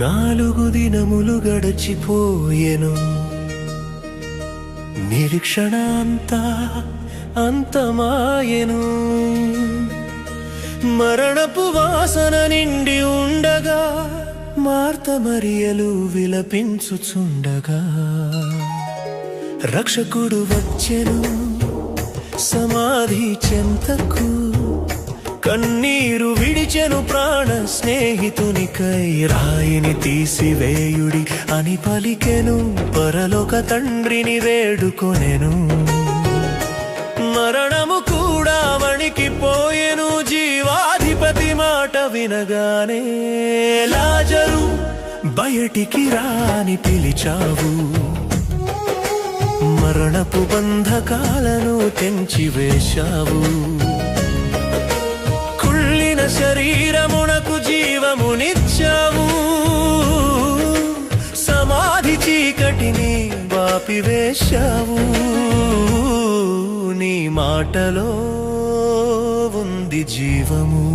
4 దినములు గడచిపోయెను, నిరీక్షణ అంతమాయెను. మరణపు వాసన నిండి ఉండగా, మార్త మరియలు విలపించుచుండగా, రక్షకుడు వచ్చెను సమాధి చెంతకు. కన్నీరు విడిచెను ప్రాణ స్నేహితునికై. రాయిని తీసివేయుడి అని పలికెను, పరలోక తండ్రిని వేడుకొనెను. మరణము కూడా వణికిపోయెను జీవాధిపతి మాట వినగానే. లాజరు బయటికి రాని పిలిచావు, మరణపు బంధకాలను తెంచివేశావు. శరీరమునకు జీవమునిచ్చావు, సమాధి చీకటిని వాపివేశావు. నీ మాటలో ఉంది జీవము,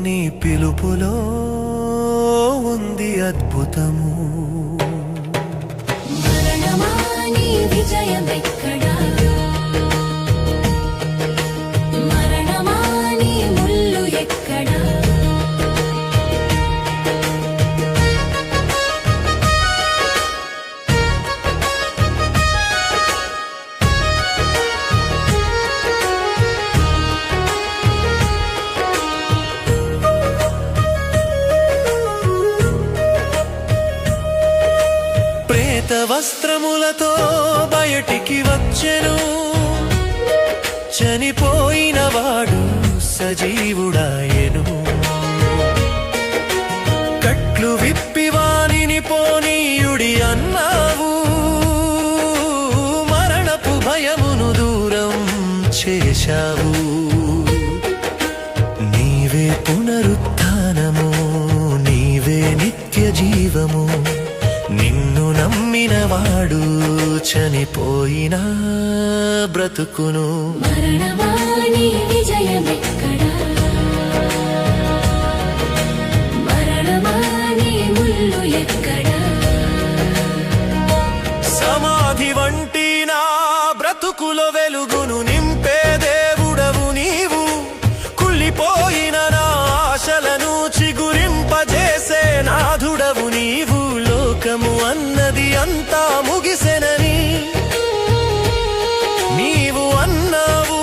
నీ పిలుపులో ఉంది అద్భుతము. మరణమా నీ విజయమెక్కడా? వస్త్రములతో బయటికి వచ్చెను, చనిపోయిన వాడు సజీవుడాయెను. కట్లు విప్పి వానిని పోనీయుడి అన్నావు, మరణపు భయమును దూరం చేశావు. నీవే పునరుత్థానము, నీవే నిత్య జీవము. నిన్ను నమ్మినవాడు చనిపోయినా బ్రతుకును. మరణమా నీ విజయమెక్కడా? మరణమా నీ ముల్లు ఎక్కడా? సమాధి వంటి నా బ్రతుకులో వెలుగును నింపే దేవుడవు నీవు. కుళ్ళిపోయిన నా ఆశలను చిగురింపజేసే నాథుడవు నీవు. లోకము అన్నది అంతా ముగిసెనని నీవు అన్నావు,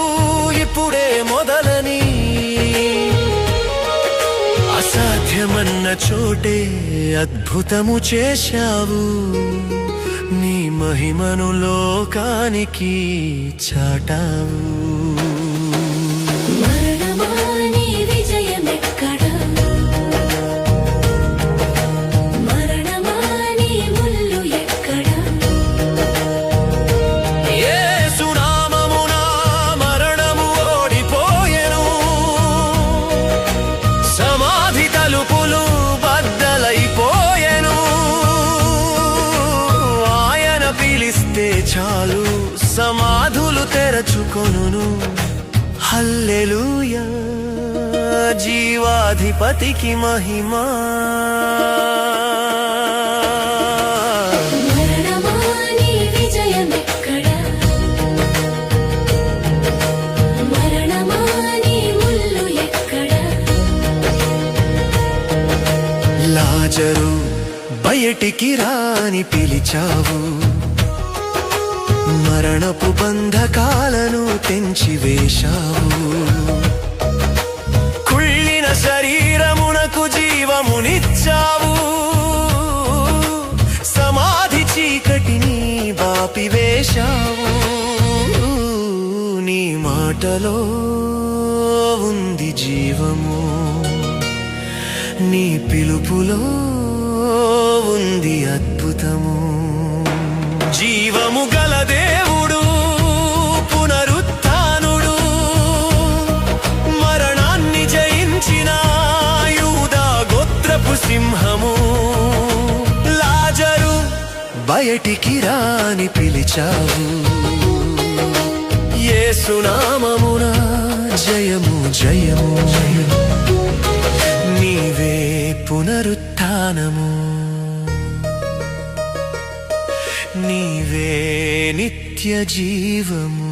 ఇప్పుడే మొదలని. అసాధ్యమన్న చోటే అద్భుతము చేశావు, నీ మహిమను లోకానికి చాటావు. మరణమా నీ విజయమెక్కడా? చాలు సమాధులు తెరచుకొనును. హల్లెలూయా, జీవాధిపతికి మహిమా. మరణమా నీ విజయమెక్కడా? మరణమా నీ ముల్లు ఎక్కడా? లాజరు బయటికి రాని పిలిచావు, మరణపు బంధకాలను తెంచివేశావు. కుళ్ళిన శరీరమునకు జీవమునిచ్చావు, సమాధి చీకటిని వాపివేశావు. నీ మాటలో ఉంది జీవము, నీ పిలుపులో ఉంది అద్భుతము. జీవము గల దేవుడు, పునరుత్థానుడు, మరణాన్ని జయించిన యూదా గోత్రపు సింహము. లాజరు బయటికి రాని పిలిచావు, యేసు నామమున జయము జయము. నీవే పునరుత్థానము నీవే నిత్య జీవము